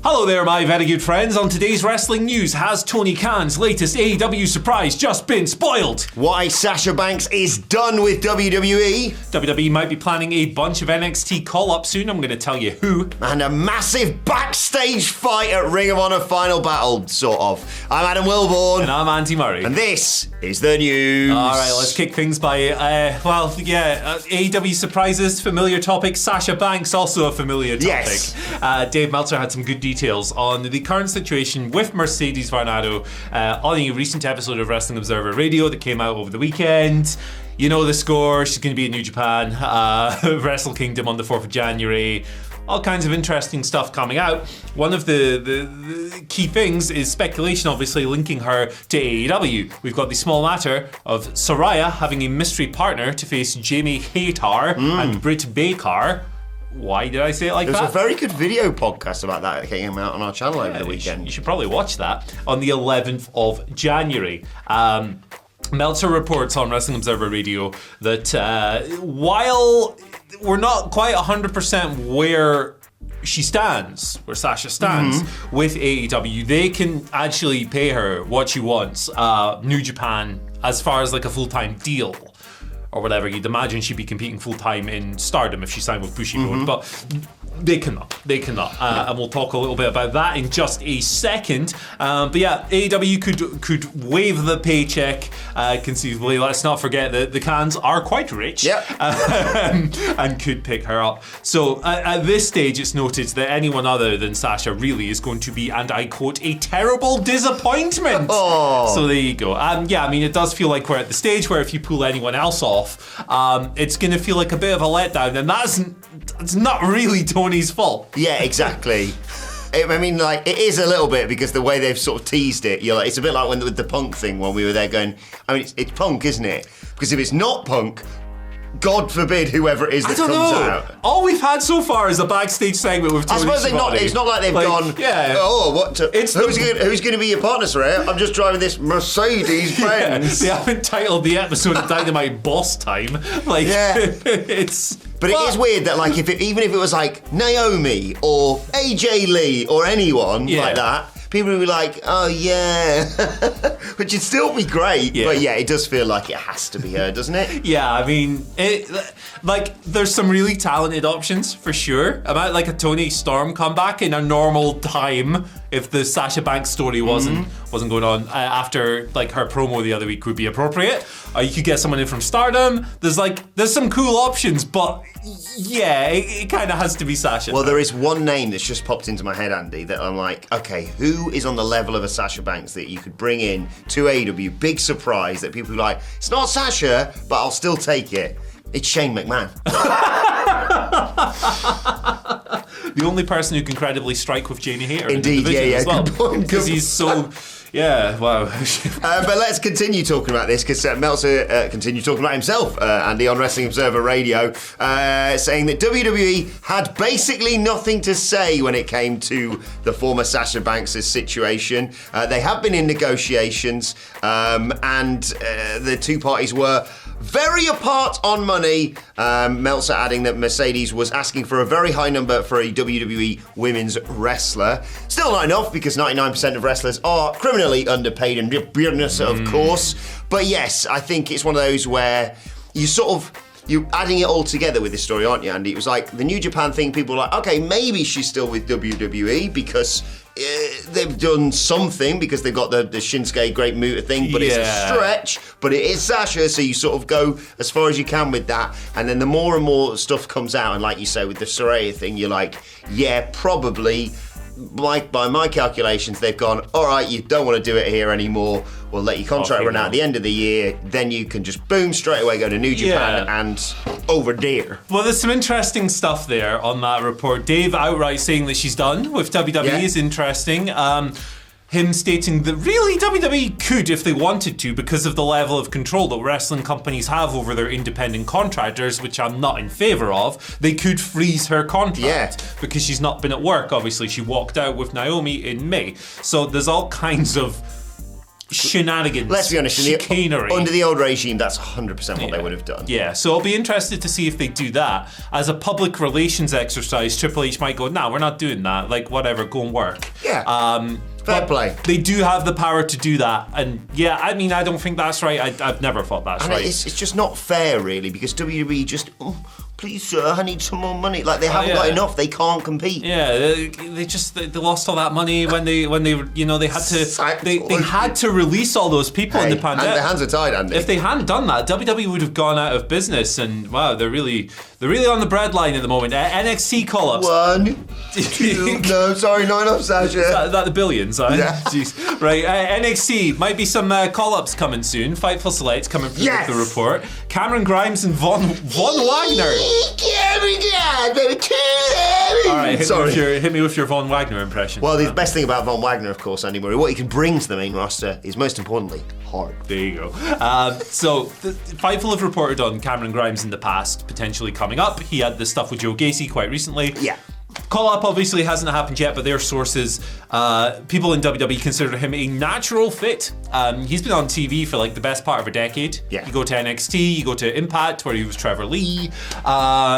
Hello there, my very good friends. On today's wrestling news, has Tony Khan's latest AEW surprise just been spoiled? Why Sasha Banks is done with WWE? WWE might be planning a bunch of NXT call-ups soon. I'm going to tell you who. And a massive backstage fight at Ring of Honor Final Battle, sort of. I'm Adam Wilborn. And I'm Andy Murray. And this is the news. Alright, let's kick things by, AEW surprises, familiar topic. Sasha Banks, also a familiar topic. Yes. Dave Meltzer had some good details on the current situation with Mercedes Varnado on a recent episode of Wrestling Observer Radio that came out over the weekend. You know the score. She's going to be in New Japan, Wrestle Kingdom on the 4th of January. All kinds of interesting stuff coming out. One of the key things is speculation, obviously, linking her to AEW. We've got the small matter of Saraya having a mystery partner to face Jamie Hayter and Britt Baker. Why did I say it like that? There's a very good video podcast about that came out on our channel over the weekend. You should probably watch that on the 11th of January. Meltzer reports on Wrestling Observer Radio that while we're not quite 100% where Sasha stands with AEW, they can actually pay her what she wants, New Japan, as far as like a full-time deal or whatever. You'd imagine she'd be competing full-time in Stardom if she signed with Bushiroad, but they cannot. And we'll talk a little bit about that in just a second. But yeah, AEW could waive the paycheck conceivably. Let's not forget that the Khans are quite rich. Yep. And could pick her up. So at this stage, it's noted that anyone other than Sasha really is going to be, and I quote, a terrible disappointment. Oh. So there you go. Yeah, I mean, it does feel like we're at the stage where if you pull anyone else off, it's going to feel like a bit of a letdown. And it's not really Tony's fault. Yeah, exactly. I mean, like, it is a little bit because the way they've sort of teased it, you're like, it's a bit like with the Punk thing when we were there going, I mean, it's Punk, isn't it? Because if it's not Punk, God forbid whover it is that comes out. All we've had so far is a backstage segment with Tony I suppose it's not like they've gone, who's going to be your partner, Saraya? I'm just driving this Mercedes Benz. They haven't titled the episode Dynamite Boss Time. Like, it's... But it is weird that, like, even if it was like Naomi or AJ Lee or anyone like that, people would be like, oh yeah, which would still be great. Yeah. But yeah, it does feel like it has to be her, doesn't it? Yeah, I mean, there's some really talented options for sure. About like a Tony Storm comeback in a normal time, if the Sasha Banks story wasn't going on after like her promo the other week would be appropriate. Or you could get someone in from Stardom. There's some cool options, but yeah, it kind of has to be Sasha. Well, there is one name that's just popped into my head, Andy, that I'm like, okay, who is on the level of a Sasha Banks that you could bring in to AEW? Big surprise that people are like, it's not Sasha, but I'll still take it. It's Shane McMahon. The only person who can credibly strike with Jamie Hayter. Indeed, as well, good point. Because he's so... Yeah, wow. But let's continue talking about this because Meltzer continued talking about himself, Andy, on Wrestling Observer Radio, saying that WWE had basically nothing to say when it came to the former Sasha Banks' situation. They have been in negotiations, and the two parties were very apart on money. Meltzer adding that Mercedes was asking for a very high number for a WWE women's wrestler. Still not enough because 99% of wrestlers are criminally underpaid and weirdness, of course. But yes, I think it's one of those where you're adding it all together with this story, aren't you, Andy? It was like the New Japan thing, people were like, okay, maybe she's still with WWE because they've done something because they've got the Shinsuke Great Muta thing, but it's a stretch, but it is Sasha, so you sort of go as far as you can with that, and then the more and more stuff comes out, and like you say with the Saraya thing, you're like, yeah, probably, by my calculations, they've gone, all right, you don't want to do it here anymore, we'll let your contract run out at the end of the year, then you can just boom, straight away go to New Japan and over there. Well, there's some interesting stuff there on that report. Dave outright saying that she's done with WWE is interesting. Him stating that really WWE could if they wanted to because of the level of control that wrestling companies have over their independent contractors, which I'm not in favour of. They could freeze her contract because she's not been at work. Obviously, she walked out with Naomi in May. So there's all kinds of shenanigans. Let's be honest, chicanery. Under the old regime, that's 100% what they would have done. Yeah, so I'll be interested to see if they do that. As a public relations exercise, Triple H might go, nah, we're not doing that. Like, whatever, go and work. Yeah. Fair play. They do have the power to do that. And yeah, I mean, I don't think that's right. I've never thought that's right. It's just not fair, really, because WWE just, please, sir, I need some more money. Like, they haven't got enough. They can't compete. Yeah, they lost all that money when they had to release all those people in the pandemic. And their hands are tied, Andy. If they hadn't done that, WWE would have gone out of business. And wow, they're really on the breadline at the moment. NXT call-ups. 1, 2, no, sorry, not enough, Sasha. Is that the billions? Yeah. Jeez. Right, NXT, might be some call-ups coming soon. Fightful Select coming through with the report. Cameron Grimes and Von Wagner. All right, hit me with your Von Wagner impression. Well, the best thing about Von Wagner, of course, Andy Murray, what he can bring to the main roster is, most importantly, hard. There you go. So, Fightful have reported on Cameron Grimes in the past, potentially coming up. He had the stuff with Joe Gacy quite recently. Yeah. Call-up obviously hasn't happened yet, but their sources, people in WWE consider him a natural fit. He's been on TV for like the best part of a decade. Yeah. You go to NXT, you go to Impact, where he was Trevor Lee.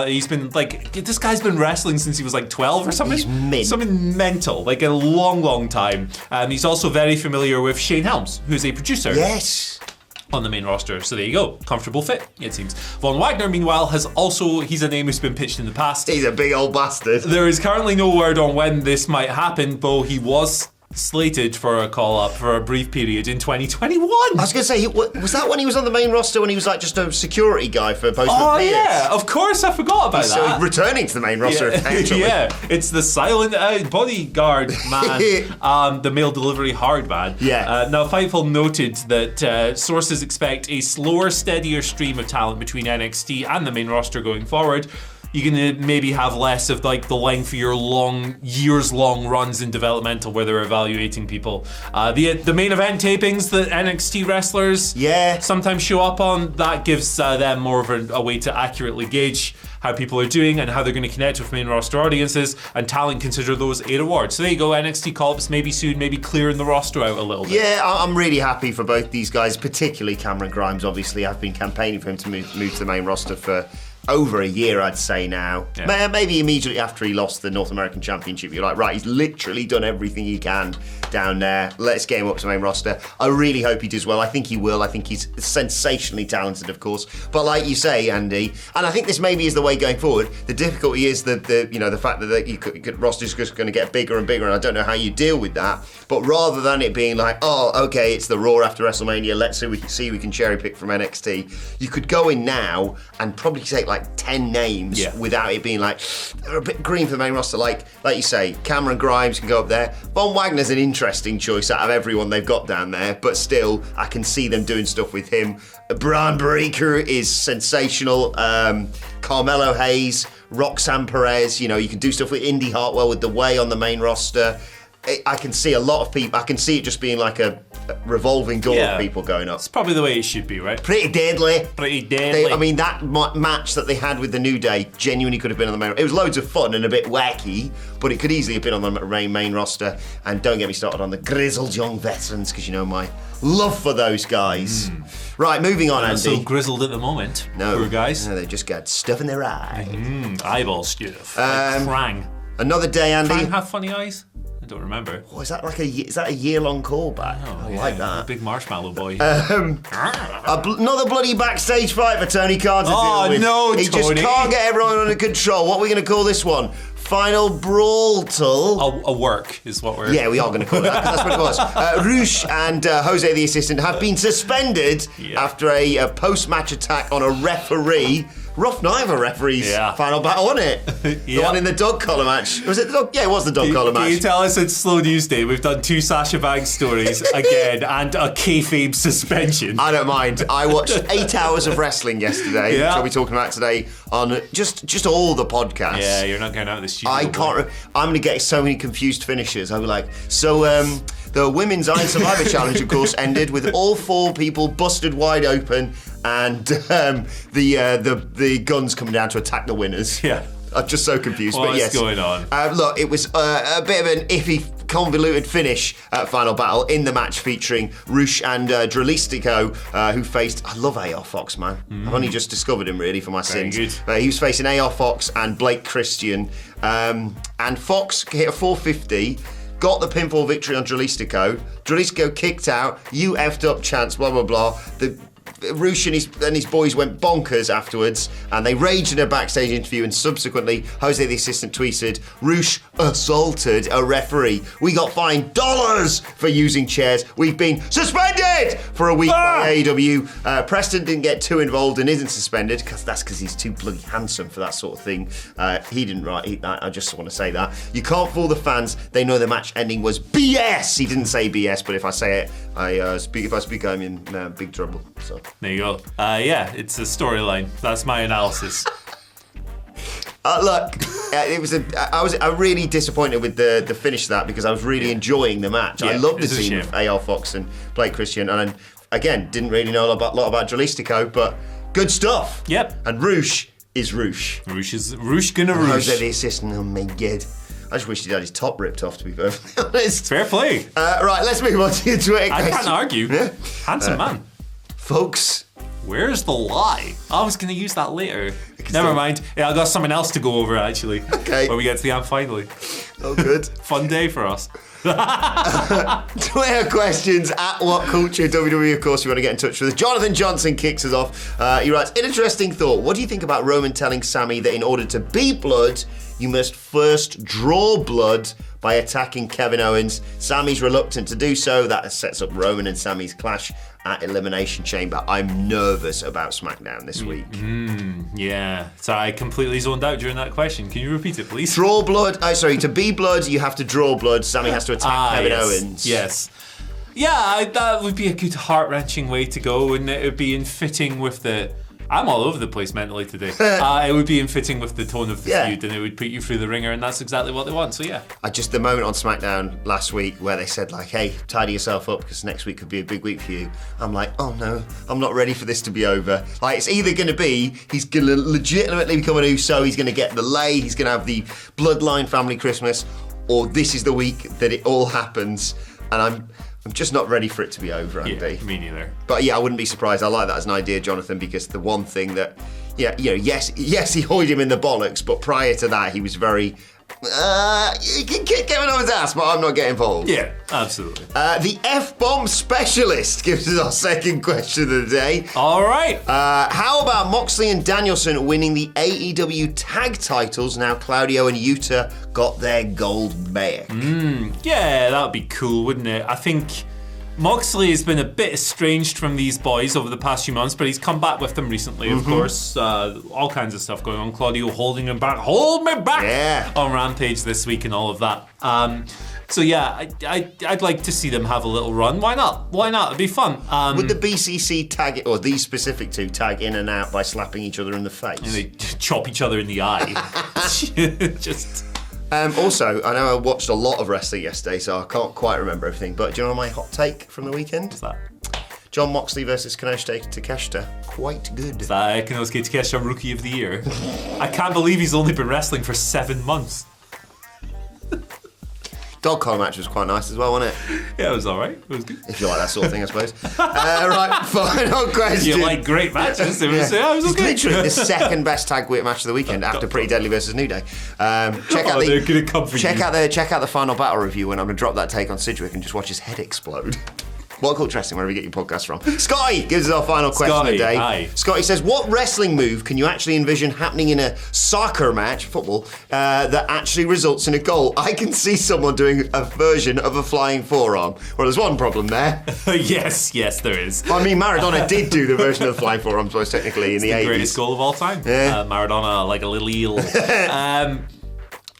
He's been like, this guy's been wrestling since he was like 12 or something. He's something mental, like a long, long time. He's also very familiar with Shane Helms, who's a producer. Yes. On the main roster. So there you go. Comfortable fit, it seems. Von Wagner, meanwhile, he's a name who's been pitched in the past. He's a big old bastard. There is currently no word on when this might happen, though he was slated for a call-up for a brief period in 2021. I was going to say, was that when he was on the main roster when he was like just a security guy for Postman Pierce? Yeah, of course, I forgot about that. So returning to the main roster, actually. Yeah, it's the silent bodyguard man, the mail delivery hard man. Yeah. Now, Fightful noted that sources expect a slower, steadier stream of talent between NXT and the main roster going forward. You can maybe have less of like the length of your years-long runs in developmental where they're evaluating people. The main event tapings that NXT wrestlers sometimes show up on, that gives them more of a way to accurately gauge how people are doing and how they're going to connect with main roster audiences, and talent consider those 8 awards. So there you go, NXT call-ups maybe soon, maybe clearing the roster out a little bit. Yeah, I'm really happy for both these guys, particularly Cameron Grimes. Obviously, I've been campaigning for him to move to the main roster for over a year, I'd say now. Yeah. Maybe immediately after he lost the North American Championship, you're like, right, he's literally done everything he can down there. Let's get him up to the main roster. I really hope he does well. I think he will. I think he's sensationally talented, of course. But like you say, Andy, and I think this maybe is the way going forward. The difficulty is the fact that your roster's just going to get bigger and bigger, and I don't know how you deal with that. But rather than it being like, oh, okay, it's the Raw after WrestleMania, let's see we can cherry pick from NXT. You could go in now and probably take like 10 names without it being like, they're a bit green for the main roster. Like you say, Cameron Grimes can go up there. Von Wagner's an interesting choice out of everyone they've got down there, but still, I can see them doing stuff with him. Braun Breaker is sensational. Carmelo Hayes, Roxanne Perez, you can do stuff with Indy Hartwell with the way on the main roster. I can see a lot of people. I can see it just being like a revolving door of people going up. It's probably the way it should be, right? Pretty deadly. I mean, that match that they had with the New Day genuinely could have been on the main. It was loads of fun and a bit wacky, but it could easily have been on the main roster. And don't get me started on the grizzled young veterans, because you know my love for those guys. Right, moving on, Andy. So grizzled at the moment. No, poor guys. No, they just got stuff in their eye. Eyeball stuff. Like Krang. Another day, Andy. Krang have funny eyes? I don't remember. Oh, is that a year-long callback? I like that. Big marshmallow boy. Another bloody backstage fight for Tony Khan to deal with. No, He Tony. just can't get everyone under control. What are we going to call this one? Final Brawl. A work is what we're... Yeah, we are going to call it that, because that's what it was. Roosh and Jose, the assistant, have been suspended after a post-match attack on a referee. Rough night of a referee's final battle, wasn't it? The one in the dog collar match. Was it the dog? Yeah, it was the dog collar match. Can you tell us it's Slow News Day? We've done 2 Sasha Banks stories again and a kayfabe suspension. I don't mind. I watched 8 hours of wrestling yesterday, which I'll be talking about today on just all the podcasts. Yeah, you're not going out of the studio. I'm going to get so many confused finishes. I'll be like, the Women's Iron Survivor Challenge, of course, ended with all 4 people busted wide open, and the guns coming down to attack the winners. Yeah. I'm just so confused. What's but yes, going on? Look, it was a bit of an iffy convoluted finish at Final Battle in the match featuring Rush and Dralistico, who faced... I love AR Fox, man. I've only just discovered him, really, for my sins. Good. He was facing AR Fox and Blake Christian. And Fox hit a 450, got the pinfall victory on Dralistico. Dralistico kicked out, you effed up chance, blah, blah, blah. Rush and his boys went bonkers afterwards, and they raged in a backstage interview, and subsequently Jose the assistant tweeted, Rush assaulted a referee. We got fined $dollars for using chairs. We've been suspended for a week by AEW. Preston didn't get too involved and isn't suspended because he's too bloody handsome for that sort of thing. He didn't write that. I just want to say that. You can't fool the fans. They know the match ending was BS. He didn't say BS, but if I say it, if I speak, I'm in big trouble. So. There you go. Yeah, it's a storyline. That's my analysis. Look, I was really disappointed with the finish of that because I was really enjoying the match. I loved the team of AR Fox and Blake Christian, and again, didn't really know a lot about Dralistico, but good stuff. Yep. And Rush is Rush. Rush gonna Rush. Jose the assistant, oh my god. I just wish he'd had his top ripped off, to be perfectly honest. Fair play. Right, let's move on to your Twitter. I can't argue. Yeah. Handsome man. Folks. Where's the lie? I was going to use that later. Never mind. Yeah, I got something else to go over, actually. Okay. When we get to the end, finally. Oh, good. Fun day for us. Twitter questions at WhatCulture WWE, of course, if you want to get in touch with us. Jonathan Johnson kicks us off. He writes, interesting thought. What do you think about Roman telling Sami that in order to be blood, you must first draw blood by attacking Kevin Owens? Sami's reluctant to do so. That sets up Roman and Sami's clash at Elimination Chamber. I'm nervous about SmackDown this week. Yeah. So I completely zoned out during that question. Can you repeat it, please? Draw blood. To be blood, you have to draw blood. Sami has to attack Kevin Owens. Yes. Yeah, that would be a good heart-wrenching way to go, and it would be in fitting with the... I'm all over the place mentally today. It would be in fitting with the tone of the feud, and it would put you through the ringer, and that's exactly what they want, so yeah. The moment on SmackDown last week where they said, like, hey, tidy yourself up because next week could be a big week for you. I'm like, oh no, I'm not ready for this to be over. Like, it's either going to be, he's going to legitimately become an Uso, he's going to get the lay, he's going to have the Bloodline family Christmas, or this is the week that it all happens, and I'm just not ready for it to be over, Andy. Yeah, me neither. But yeah, I wouldn't be surprised. I like that as an idea, Jonathan, because the one thing that, yes, he hoyed him in the bollocks, but prior to that, he was very, you can kick Kevin Owens' ass, but I'm not getting involved. Yeah, absolutely. The F-bomb specialist gives us our second question of the day. All right. How about Moxley and Danielson winning the AEW tag titles now Claudio and Yuta got their gold back? Yeah, that would be cool, wouldn't it? I think Moxley has been a bit estranged from these boys over the past few months, but he's come back with them recently, of course. All kinds of stuff going on. Claudio holding him back. Hold me back! On Rampage this week and all of that. So yeah, I'd like to see them have a little run. Why not? It'd be fun. Would the BCC tag it, or these specific two tag in and out by slapping each other in the face? And they chop each other in the eye. Also, I know I watched a lot of wrestling yesterday, so I can't quite remember everything, but do you know my hot take from the weekend? What's that? John Moxley versus Konosuke Takeshita. Quite good. Is that Konosuke Takeshita Rookie of the Year? I can't believe he's only been wrestling for 7 months. Dog collar match was quite nice as well, wasn't it? Yeah, it was all right. It was good. If you like that sort of thing, I suppose. Right, final question. You like great matches. It was it's okay. literally the second best tag weight match of the weekend after Pretty Deadly versus New Day. Check out the Final Battle review when I'm going to drop that take on Sidgwick and just watch his head explode. WhatCulture Wrestling, wherever you get your podcast from. Scotty gives us our final question of the day. Hi. Scotty says, what wrestling move can you actually envision happening in a soccer match, football, that actually results in a goal? I can see someone doing a version of a flying forearm. Well, there's one problem there. Yes, there is. I mean, Maradona did do the version of the flying forearm, most technically, in the 80s. The greatest goal of all time. Yeah. Maradona like a little eel.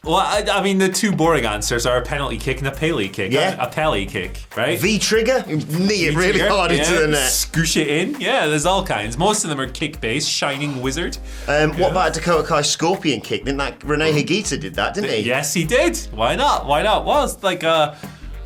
Well, I mean, the two boring answers are a penalty kick and a Pele kick. Yeah. A Pele kick, right? V-trigger? Knee it really hard into the net. Scoosh it in. Yeah, there's all kinds. Most of them are kick-based. Shining Wizard. What about a Dakota Kai scorpion kick? Didn't that Renee Higuita did that, didn't he? Yes, he did. Why not? Well, it's like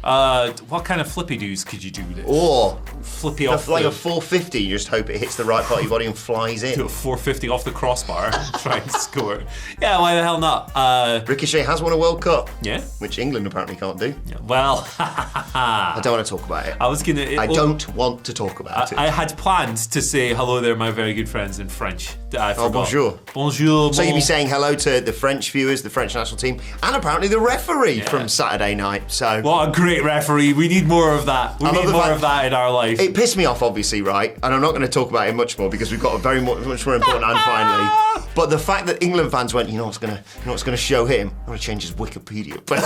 What kind of flippy doos could you do? Or flippy off like a 450, you just hope it hits the right part of your body and flies in. Do a 450 off the crossbar and try and score. Yeah, why the hell not? Ricochet has won a World Cup. Yeah. Which England apparently can't do. Yeah, well, I don't want to talk about it. I don't want to talk about it. I had planned to say hello there, my very good friends, in French. I forgot. Bonjour. Bonjour. So you'd be saying hello to the French viewers, the French national team, and apparently the referee from Saturday night. So what a great referee. We need more of that. We need more of that in our life. It pissed me off, obviously, right? And I'm not going to talk about it much more because we've got a very much more important and finally. But the fact that England fans went, you know what's going to show him? I'm going to change his Wikipedia page.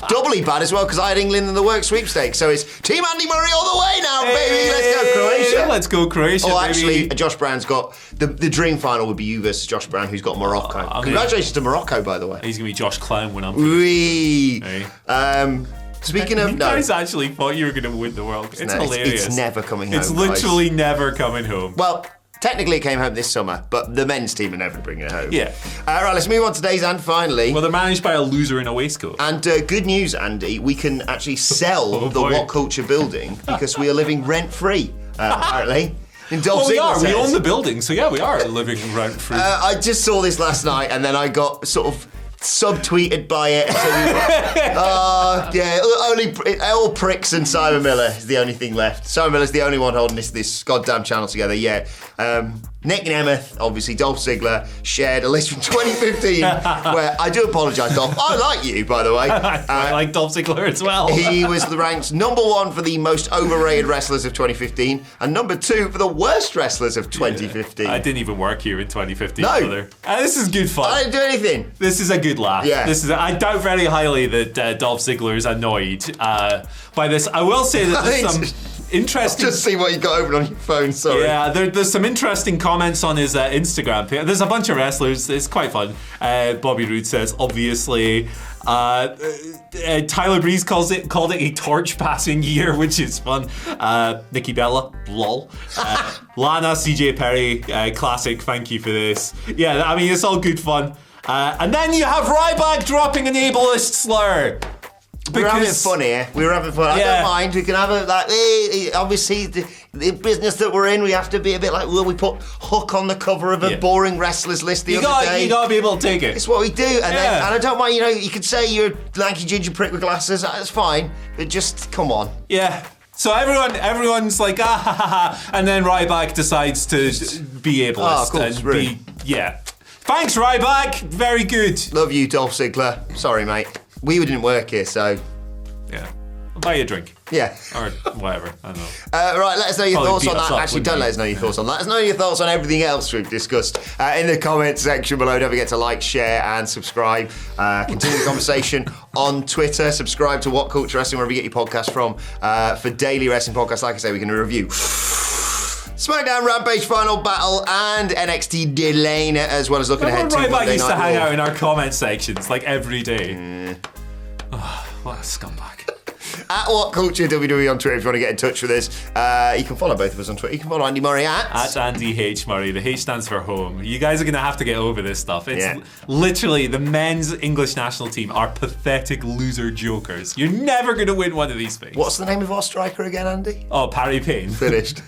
Doubly bad as well because I had England in the work sweepstakes. So it's Team Andy Murray all the way now, baby. Let's go Croatia. Let's go Croatia. Oh, baby. actually, Josh Brown's got the dream final would be you versus Josh Brown, who's got Morocco. Congratulations to Morocco, by the way. He's going to be Josh Clown when I'm finished. Hey. Speaking of, you guys actually thought you were going to win the World Cup. It's hilarious. It's never coming home. It's literally never coming home. Well, technically it came home this summer, but the men's team are never bringing it home. Yeah. Right, let's move on to today's and finally. Well, they're managed by a loser in a waistcoat. And good news, Andy, we can actually sell the WhatCulture building because we are living rent-free, apparently. Well, we are. We own the building, so yeah, we are living rent-free. I just saw this last night, and then I got sort of subtweeted by it. Only all pricks and Simon Miller is the only thing left. Simon Miller's the only one holding this goddamn channel together. Yeah. Nick Nemeth, obviously Dolph Ziggler, shared a list from 2015 where I do apologise, Dolph. I like you, by the way. I like Dolph Ziggler as well. He was ranked number 1 for the most overrated wrestlers of 2015 and number 2 for the worst wrestlers of 2015. I didn't even work here in 2015. No. Brother. This is good fun. I didn't do anything. This is a good laugh. Yeah. I doubt very highly that Dolph Ziggler is annoyed by this. I will say that there's some interesting... Just see what you got open on your phone, sorry. Yeah, there's some interesting comments on his Instagram page. There's a bunch of wrestlers. It's quite fun. Bobby Roode says, obviously... Tyler Breeze called it a torch passing year, which is fun. Nikki Bella, lol. Lana, CJ Perry, classic, thank you for this. Yeah, I mean, it's all good fun. And then you have Ryback dropping an ableist slur. We're having fun here. We're having fun. Yeah. I don't mind. We can have it obviously, the business that we're in, we have to be a bit like, well, we put Hook on the cover of a boring wrestlers list the other day. You gotta be able to take it. It's what we do. And I don't mind, you could say you're a lanky ginger prick with glasses. That's fine. But just, come on. Yeah. So everyone's like, ah, ha, ha, ha. And then Ryback decides to be ableist. Oh, of course, and rude. Thanks, Ryback. Very good. Love you, Dolph Ziggler. Sorry, mate. We didn't work here, so... Yeah. I'll buy you a drink. Yeah. Or whatever. I don't know. Right, let us know your Probably thoughts on beat us that. up, Actually, wouldn't don't you? let us know your thoughts on that. Let us know your thoughts on everything else we've discussed in the comments section below. Don't forget to like, share, and subscribe. Continue the conversation on Twitter. Subscribe to WhatCulture Wrestling, wherever you get your podcast from. For daily wrestling podcasts, like I say, we can review SmackDown Rampage Final Battle and NXT Delane, as well as looking ahead to Ryback Monday used to Night hang Raw. out in our comment sections like every day. Oh, what a scumbag. At WhatCulture WWE on Twitter if you want to get in touch with us. You can follow both of us on Twitter. You can follow Andy Murray at Andy H. Murray. The H stands for home. You guys are going to have to get over this stuff. It's Yeah. literally the men's English national team are pathetic loser jokers. You're never going to win one of these things. What's the name of our striker again, Andy? Oh, Parry Payne. Finished.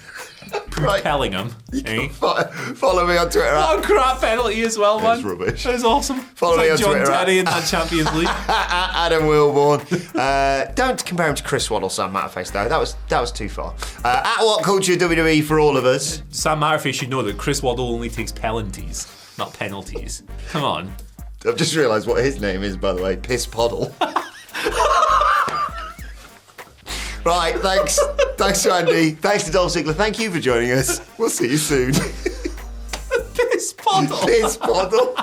Right. Pellingham. Eh? Follow me on Twitter. What a crap penalty as well, man. It's rubbish. That was awesome. Follow It's me on like Twitter. John Terry in that Champions League. Adam Wilborn. Don't compare him to Chris Waddle, Sam Matterface, though. That was too far. At WhatCulture WWE for all of us. Sam Matterface should know that Chris Waddle only takes penalties, not penalties. Come on. I've just realised what his name is, by the way. Piss Poddle. Right, thanks. Thanks to Andy. Thanks to Dolph Ziggler. Thank you for joining us. We'll see you soon. Piss Poddle. Piss Poddle.